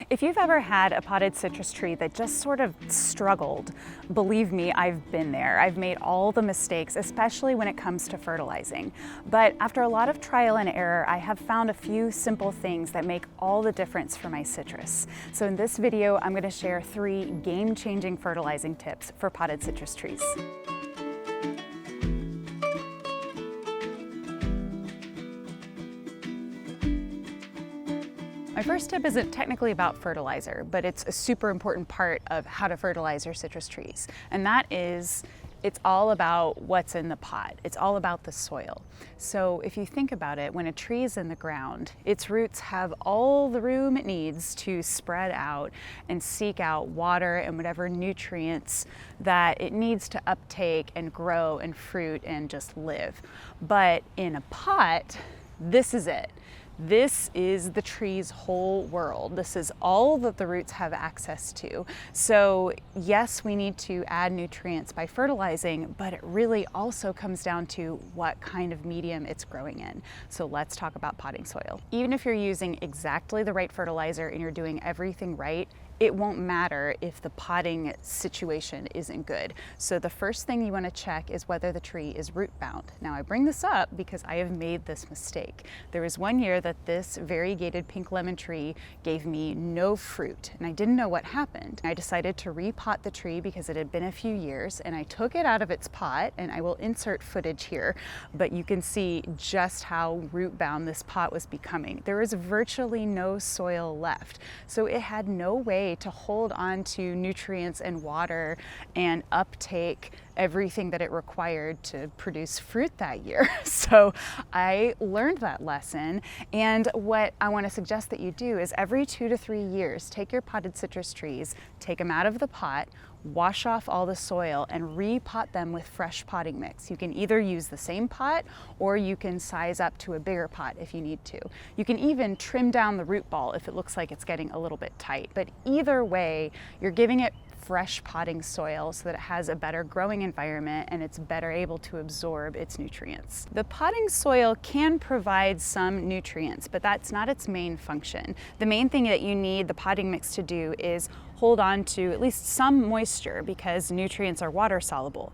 If you've ever had a potted citrus tree that just sort of struggled, believe me, I've been there. I've made all the mistakes, especially when it comes to fertilizing. But after a lot of trial and error, I have found a few simple things that make all the difference for my citrus. So in this video, I'm going to share 3 game-changing fertilizing tips for potted citrus trees. My first tip isn't technically about fertilizer, but it's a super important part of how to fertilize your citrus trees. And that is, it's all about what's in the pot. It's all about the soil. So if you think about it, when a tree is in the ground, its roots have all the room it needs to spread out and seek out water and whatever nutrients that it needs to uptake and grow and fruit and just live. But in a pot, this is it. This is the tree's whole world. This is all that the roots have access to. So yes, we need to add nutrients by fertilizing, but it really also comes down to what kind of medium it's growing in. So let's talk about potting soil. Even if you're using exactly the right fertilizer and you're doing everything right, it won't matter if the potting situation isn't good. So the first thing you want to check is whether the tree is root bound. Now I bring this up because I have made this mistake. There was one year that this variegated pink lemon tree gave me no fruit and I didn't know what happened. I decided to repot the tree because it had been a few years, and I took it out of its pot, and I will insert footage here, but you can see just how root bound this pot was becoming. There was virtually no soil left. So it had no way to hold on to nutrients and water and uptake everything that it required to produce fruit that year. So I learned that lesson, and what I want to suggest that you do is every 2 to 3 years, take your potted citrus trees, take them out of the pot, wash off all the soil, and repot them with fresh potting mix. You can either use the same pot or you can size up to a bigger pot if you need to. You can even trim down the root ball if it looks like it's getting a little bit tight. But either way, you're giving it fresh potting soil so that it has a better growing environment and it's better able to absorb its nutrients. The potting soil can provide some nutrients, but that's not its main function. The main thing that you need the potting mix to do is hold on to at least some moisture, because nutrients are water soluble.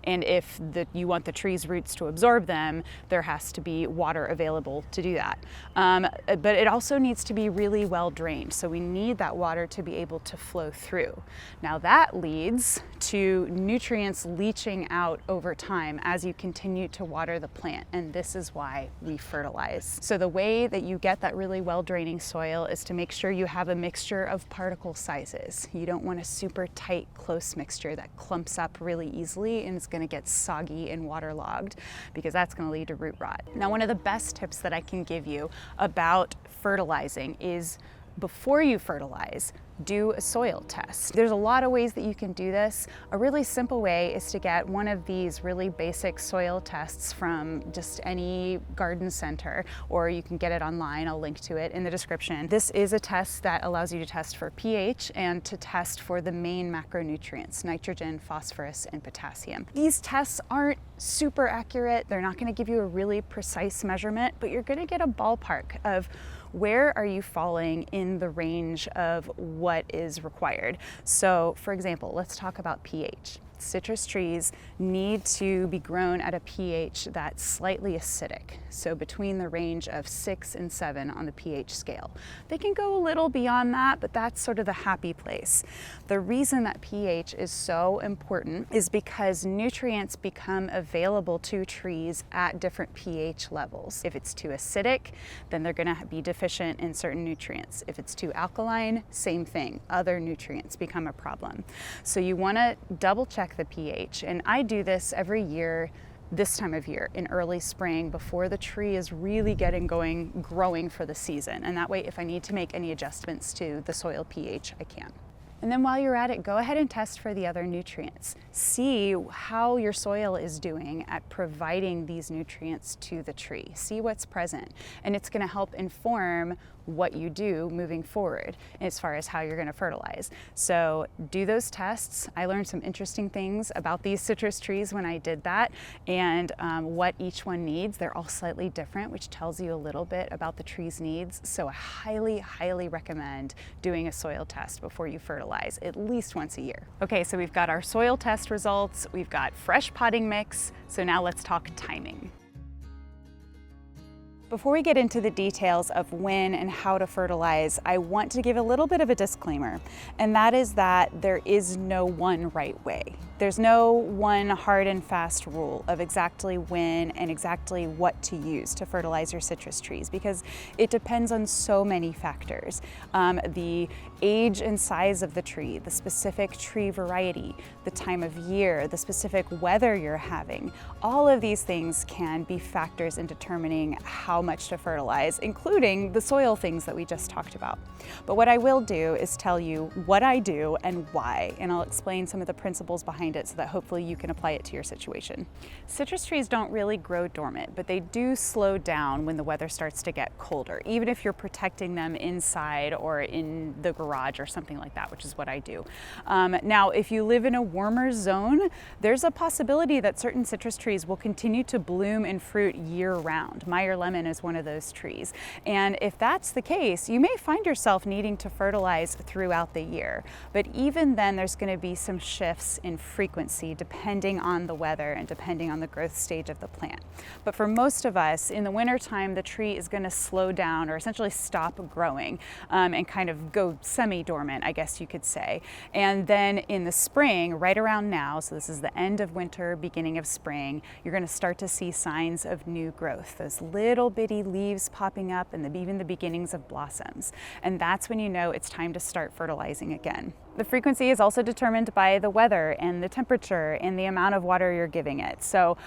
And if you want the tree's roots to absorb them, there has to be water available to do that. But it also needs to be really well drained. So we need that water to be able to flow through. Now that leads to nutrients leaching out over time as you continue to water the plant. And this is why we fertilize. So the way that you get that really well draining soil is to make sure you have a mixture of particle sizes. You don't want a super tight, close mixture that clumps up really easily and is going to get soggy and waterlogged, because that's going to lead to root rot. Now, one of the best tips that I can give you about fertilizing is, before you fertilize, do a soil test. There's a lot of ways that you can do this. A really simple way is to get one of these really basic soil tests from just any garden center, or you can get it online. I'll link to it in the description. This is a test that allows you to test for pH and to test for the main macronutrients, nitrogen, phosphorus, and potassium. These tests aren't super accurate. They're not going to give you a really precise measurement, but you're going to get a ballpark of where are you falling in the range of what is required. So for example, let's talk about pH. Citrus trees need to be grown at a pH that's slightly acidic, so between the range of 6 and 7 on the pH scale. They can go a little beyond that, but that's sort of the happy place. The reason that pH is so important is because nutrients become available to trees at different pH levels. If it's too acidic, then they're going to be deficient in certain nutrients. If it's too alkaline, same thing. Other nutrients become a problem. So you want to double check the pH, and I do this every year this time of year in early spring before the tree is really getting going, growing for the season. And that way, if I need to make any adjustments to the soil pH, I can. And then while you're at it, go ahead and test for the other nutrients. See how your soil is doing at providing these nutrients to the tree. See what's present. And it's going to help inform what you do moving forward as far as how you're going to fertilize. So do those tests. I learned some interesting things about these citrus trees when I did that, and what each one needs. They're all slightly different, which tells you a little bit about the tree's needs. So I highly recommend doing a soil test before you fertilize, at least once a year. Okay, so we've got our soil test results, we've got fresh potting mix, so now let's talk timing. Before we get into the details of when and how to fertilize, I want to give a little bit of a disclaimer, and that is that there is no one right way. There's no one hard and fast rule of exactly when and exactly what to use to fertilize your citrus trees, because it depends on so many factors. The age and size of the tree, the specific tree variety, the time of year, the specific weather you're having. All of these things can be factors in determining how much to fertilize, including the soil things that we just talked about. But what I will do is tell you what I do and why, and I'll explain some of the principles behind it so that hopefully you can apply it to your situation. Citrus trees don't really grow dormant, but they do slow down when the weather starts to get colder, even if you're protecting them inside or in the garage or something like that, which is what I do. Now, if you live in a warmer zone, there's a possibility that certain citrus trees will continue to bloom and fruit year round. Meyer lemon is one of those trees. And if that's the case, you may find yourself needing to fertilize throughout the year. But even then, there's going to be some shifts in frequency depending on the weather and depending on the growth stage of the plant. But for most of us, in the wintertime, the tree is going to slow down or essentially stop growing and kind of go semi-dormant, I guess you could say. And then in the spring, right around now, so this is the end of winter, beginning of spring, you're going to start to see signs of new growth, those little bitty leaves popping up and even the beginnings of blossoms. And that's when you know it's time to start fertilizing again. The frequency is also determined by the weather and the temperature and the amount of water you're giving it. So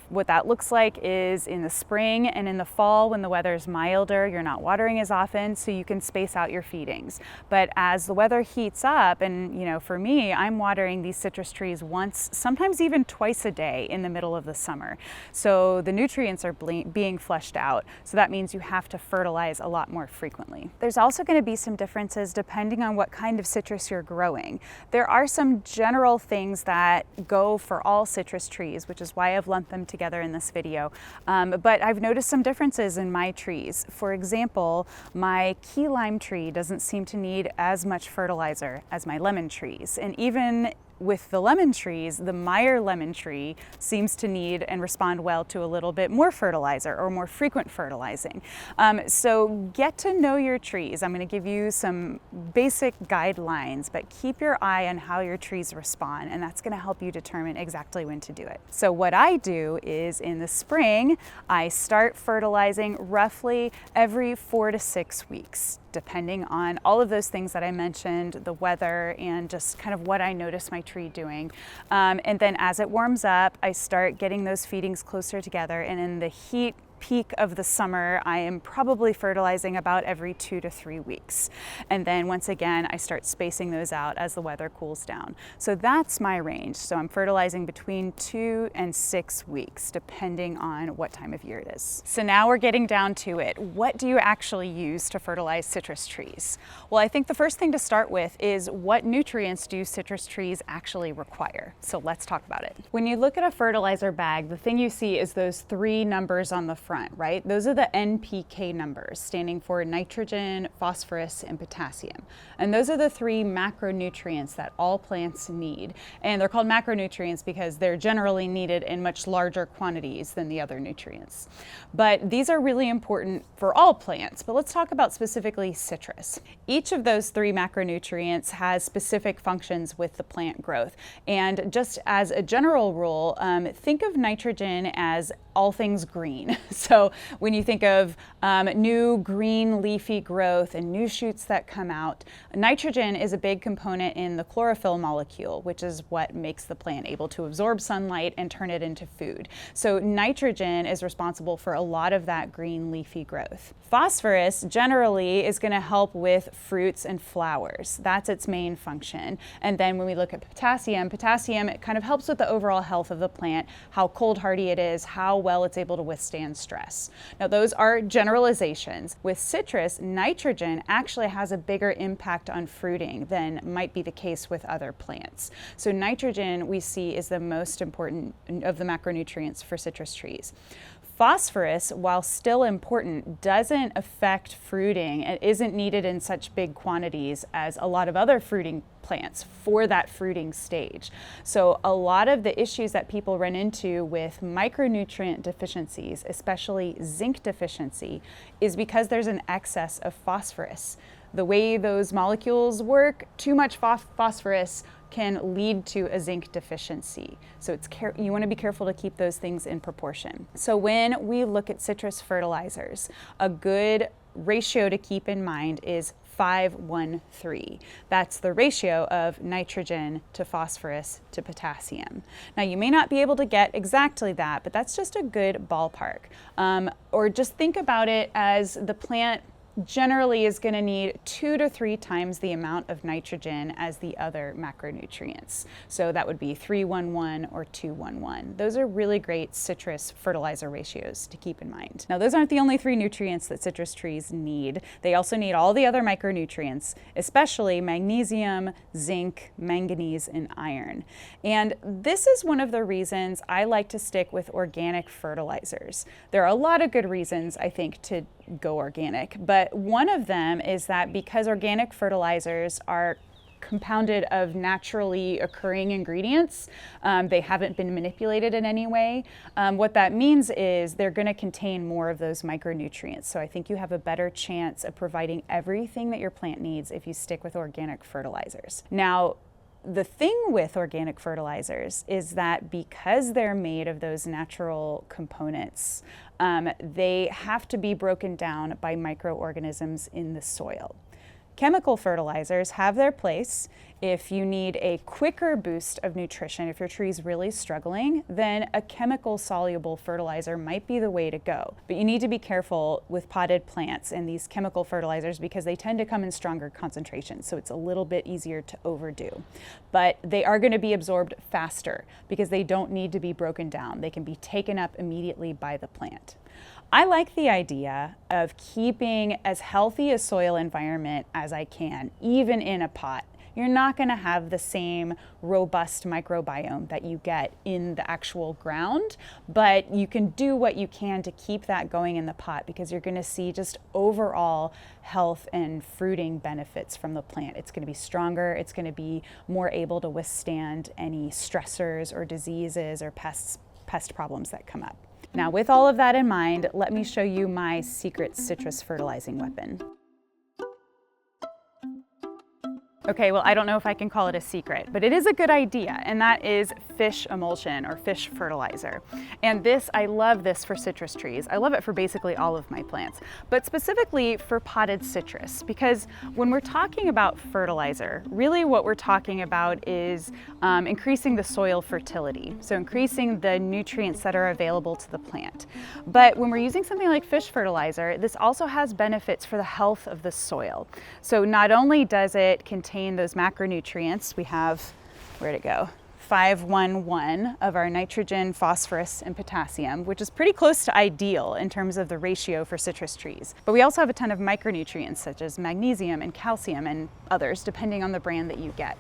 what that looks like is in the spring and in the fall, when the weather is milder, you're not watering as often, so you can space out your feedings. But as the weather heats up, and for me, I'm watering these citrus trees once, sometimes even twice a day in the middle of the summer. So the nutrients are being flushed out. So that means you have to fertilize a lot more frequently. There's also going to be some differences depending on what kind of citrus you're growing. There are some general things that go for all citrus trees, which is why I've lumped them together in this video. But I've noticed some differences in my trees. For example, my key lime tree doesn't seem to need as much fertilizer as my lemon trees. And even with the lemon trees, the Meyer lemon tree seems to need and respond well to a little bit more fertilizer or more frequent fertilizing. So get to know your trees. I'm going to give you some basic guidelines, but keep your eye on how your trees respond, and that's going to help you determine exactly when to do it. So what I do is in the spring, I start fertilizing roughly every 4 to 6 weeks, depending on all of those things that I mentioned, the weather and just kind of what I notice my tree doing. And then as it warms up, I start getting those feedings closer together, and in the heat peak of the summer, I am probably fertilizing about every 2 to 3 weeks. And then once again, I start spacing those out as the weather cools down. So that's my range. So I'm fertilizing between 2 and 6 weeks, depending on what time of year it is. So now we're getting down to it. What do you actually use to fertilize citrus trees? Well, I think the first thing to start with is what nutrients do citrus trees actually require? So let's talk about it. When you look at a fertilizer bag, the thing you see is those 3 numbers on the front, right? Those are the NPK numbers, standing for nitrogen, phosphorus, and potassium. And those are the 3 macronutrients that all plants need. And they're called macronutrients because they're generally needed in much larger quantities than the other nutrients. But these are really important for all plants. But let's talk about specifically citrus. Each of those 3 macronutrients has specific functions with the plant growth. And just as a general rule, think of nitrogen as all things green. So when you think of new green leafy growth and new shoots that come out, nitrogen is a big component in the chlorophyll molecule, which is what makes the plant able to absorb sunlight and turn it into food. So nitrogen is responsible for a lot of that green leafy growth. Phosphorus generally is going to help with fruits and flowers. That's its main function. And then when we look at potassium, it kind of helps with the overall health of the plant, how cold hardy it is, how well it's able to withstand stress. stress. Now, those are generalizations. With citrus, nitrogen actually has a bigger impact on fruiting than might be the case with other plants. So nitrogen we see is the most important of the macronutrients for citrus trees. Phosphorus, while still important, doesn't affect fruiting and isn't needed in such big quantities as a lot of other fruiting plants for that fruiting stage. So a lot of the issues that people run into with micronutrient deficiencies, especially zinc deficiency, is because there's an excess of phosphorus. The way those molecules work, too much phosphorus can lead to a zinc deficiency. So you want to be careful to keep those things in proportion. So when we look at citrus fertilizers, a good ratio to keep in mind is 5:1:3. That's the ratio of nitrogen to phosphorus to potassium. Now, you may not be able to get exactly that, but that's just a good ballpark. Or just think about it as the plant generally is going to need 2 to 3 times the amount of nitrogen as the other macronutrients. So that would be 3:1:1 or 2:1:1. Those are really great citrus fertilizer ratios to keep in mind. Now, those aren't the only 3 nutrients that citrus trees need. They also need all the other micronutrients, especially magnesium, zinc, manganese, and iron. And this is one of the reasons I like to stick with organic fertilizers. There are a lot of good reasons, I think, to go organic, but one of them is that because organic fertilizers are compounded of naturally occurring ingredients, they haven't been manipulated in any way. What that means is they're going to contain more of those micronutrients. So I think you have a better chance of providing everything that your plant needs if you stick with organic fertilizers. Now, the thing with organic fertilizers is that because they're made of those natural components, they have to be broken down by microorganisms in the soil. Chemical fertilizers have their place. If you need a quicker boost of nutrition, if your tree's really struggling, then a chemical soluble fertilizer might be the way to go. But you need to be careful with potted plants and these chemical fertilizers because they tend to come in stronger concentrations, so it's a little bit easier to overdo. But they are going to be absorbed faster because they don't need to be broken down. They can be taken up immediately by the plant. I like the idea of keeping as healthy a soil environment as I can, even in a pot. You're not going to have the same robust microbiome that you get in the actual ground, but you can do what you can to keep that going in the pot because you're going to see just overall health and fruiting benefits from the plant. It's going to be stronger, it's going to be more able to withstand any stressors or diseases or pest problems that come up. Now, with all of that in mind, let me show you my secret citrus fertilizing weapon. Okay, well, I don't know if I can call it a secret, but it is a good idea, and that is fish emulsion or fish fertilizer. And this, I love this for citrus trees. I love it for basically all of my plants, but specifically for potted citrus, because when we're talking about fertilizer, really what we're talking about is increasing the soil fertility, so increasing the nutrients that are available to the plant. But when we're using something like fish fertilizer, this also has benefits for the health of the soil. So not only does it contain those macronutrients, we have, where'd it go? 5:1:1 of our nitrogen, phosphorus, and potassium, which is pretty close to ideal in terms of the ratio for citrus trees. But we also have a ton of micronutrients such as magnesium and calcium and others, depending on the brand that you get.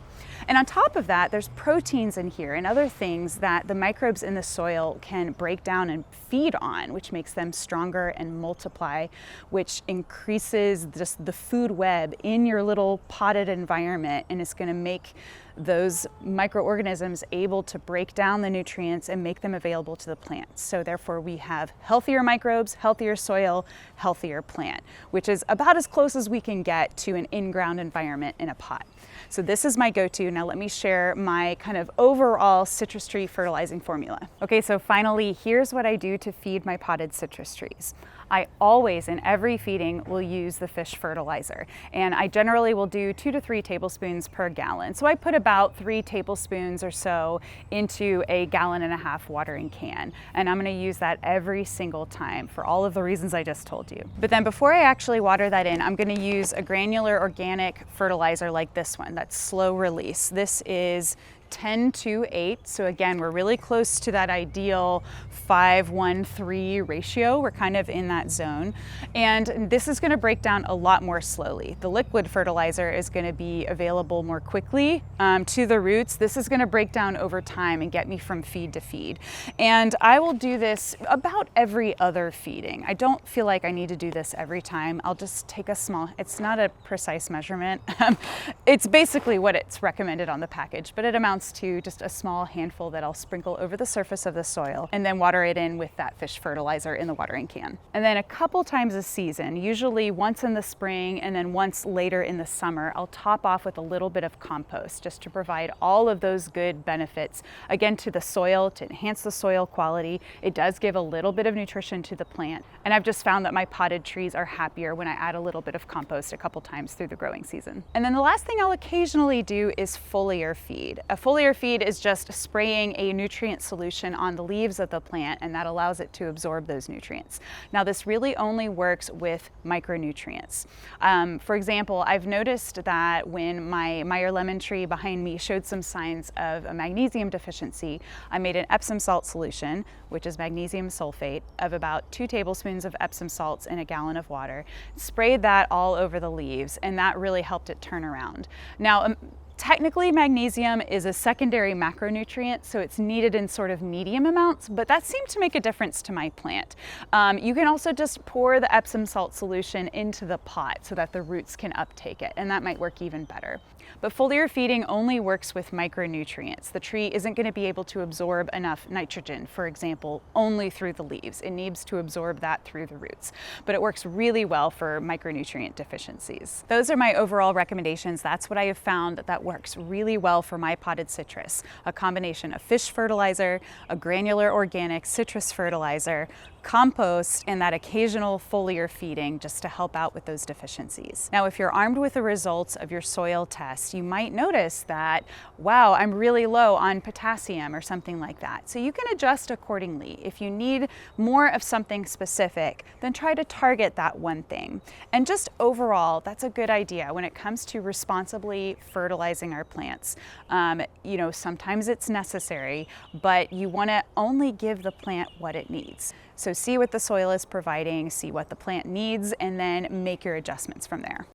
And on top of that, there's proteins in here and other things that the microbes in the soil can break down and feed on, which makes them stronger and multiply, which increases just the food web in your little potted environment, and it's going to make those microorganisms able to break down the nutrients and make them available to the plants. So therefore we have healthier microbes, healthier soil, healthier plant, which is about as close as we can get to an in-ground environment in a pot. So this is my go-to. Now let me share my kind of overall citrus tree fertilizing formula. Okay, so finally, here's what I do to feed my potted citrus trees. I always, in every feeding, will use the fish fertilizer. And I generally will do 2 to 3 tablespoons per gallon. So I put about 3 tablespoons or so into a 1.5 gallon watering can. And I'm gonna use that every single time for all of the reasons I just told you. But then before I actually water that in, I'm gonna use a granular organic fertilizer like this one, that's slow release. This is 10:8. So again, we're really close to that ideal 5:1:3 ratio. We're kind of in that zone. And this is going to break down a lot more slowly. The liquid fertilizer is going to be available more quickly to the roots. This is going to break down over time and get me from feed to feed. And I will do this about every other feeding. I don't feel like I need to do this every time. I'll just take a small, it's not a precise measurement. It's basically what it's recommended on the package, but it amounts to just a small handful that I'll sprinkle over the surface of the soil and then water it in with that fish fertilizer in the watering can. And then a couple times a season, usually once in the spring and then once later in the summer, I'll top off with a little bit of compost just to provide all of those good benefits, again, to the soil, to enhance the soil quality. It does give a little bit of nutrition to the plant. And I've just found that my potted trees are happier when I add a little bit of compost a couple times through the growing season. And then the last thing I'll occasionally do is foliar feed. A foliar feed is just spraying a nutrient solution on the leaves of the plant, and that allows it to absorb those nutrients. Now, this really only works with micronutrients. For example, I've noticed that when my Meyer lemon tree behind me showed some signs of a magnesium deficiency, I made an Epsom salt solution, which is magnesium sulfate, of about 2 tablespoons of Epsom salts in a gallon of water, sprayed that all over the leaves, and that really helped it turn around. Now, technically, magnesium is a secondary macronutrient, so it's needed in sort of medium amounts, but that seemed to make a difference to my plant. You can also just pour the Epsom salt solution into the pot so that the roots can uptake it, and that might work even better. But foliar feeding only works with micronutrients. The tree isn't going to be able to absorb enough nitrogen, for example, only through the leaves. It needs to absorb that through the roots, but it works really well for micronutrient deficiencies. Those are my overall recommendations. That's what I have found that works really well for my potted citrus. A combination of fish fertilizer, a granular organic citrus fertilizer, compost, and that occasional foliar feeding just to help out with those deficiencies. Now, if you're armed with the results of your soil test, you might notice that, wow, I'm really low on potassium or something like that. So you can adjust accordingly. If you need more of something specific, then try to target that one thing. And just overall, that's a good idea when it comes to responsibly fertilizing our plants. You know, sometimes it's necessary, but you want to only give the plant what it needs. So see what the soil is providing, see what the plant needs, and then make your adjustments from there.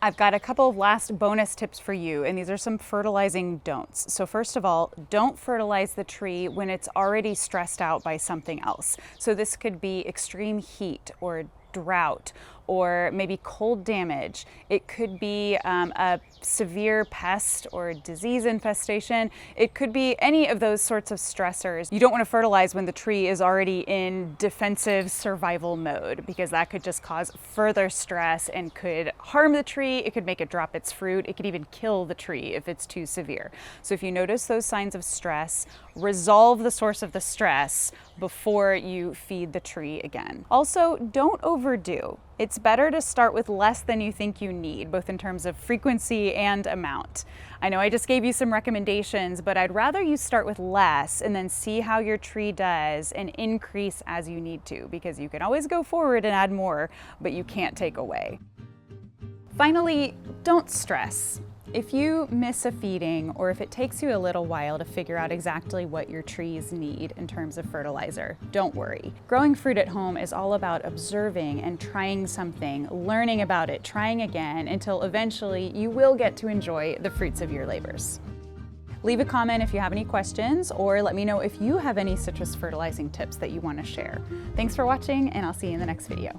I've got a couple of last bonus tips for you, and these are some fertilizing don'ts. So first of all, don't fertilize the tree when it's already stressed out by something else. So this could be extreme heat or drought, or maybe cold damage. It could be a severe pest or disease infestation. It could be any of those sorts of stressors. You don't want to fertilize when the tree is already in defensive survival mode, because that could just cause further stress and could harm the tree. It could make it drop its fruit. It could even kill the tree if it's too severe. So if you notice those signs of stress, resolve the source of the stress before you feed the tree again. Also, don't overdo. It's better to start with less than you think you need, both in terms of frequency and amount. I know I just gave you some recommendations, but I'd rather you start with less and then see how your tree does and increase as you need to, because you can always go forward and add more, but you can't take away. Finally, don't stress. If you miss a feeding, or if it takes you a little while to figure out exactly what your trees need in terms of fertilizer, don't worry. Growing fruit at home is all about observing and trying something, learning about it, trying again, until eventually you will get to enjoy the fruits of your labors. Leave a comment if you have any questions, or let me know if you have any citrus fertilizing tips that you want to share. Thanks for watching, and I'll see you in the next video.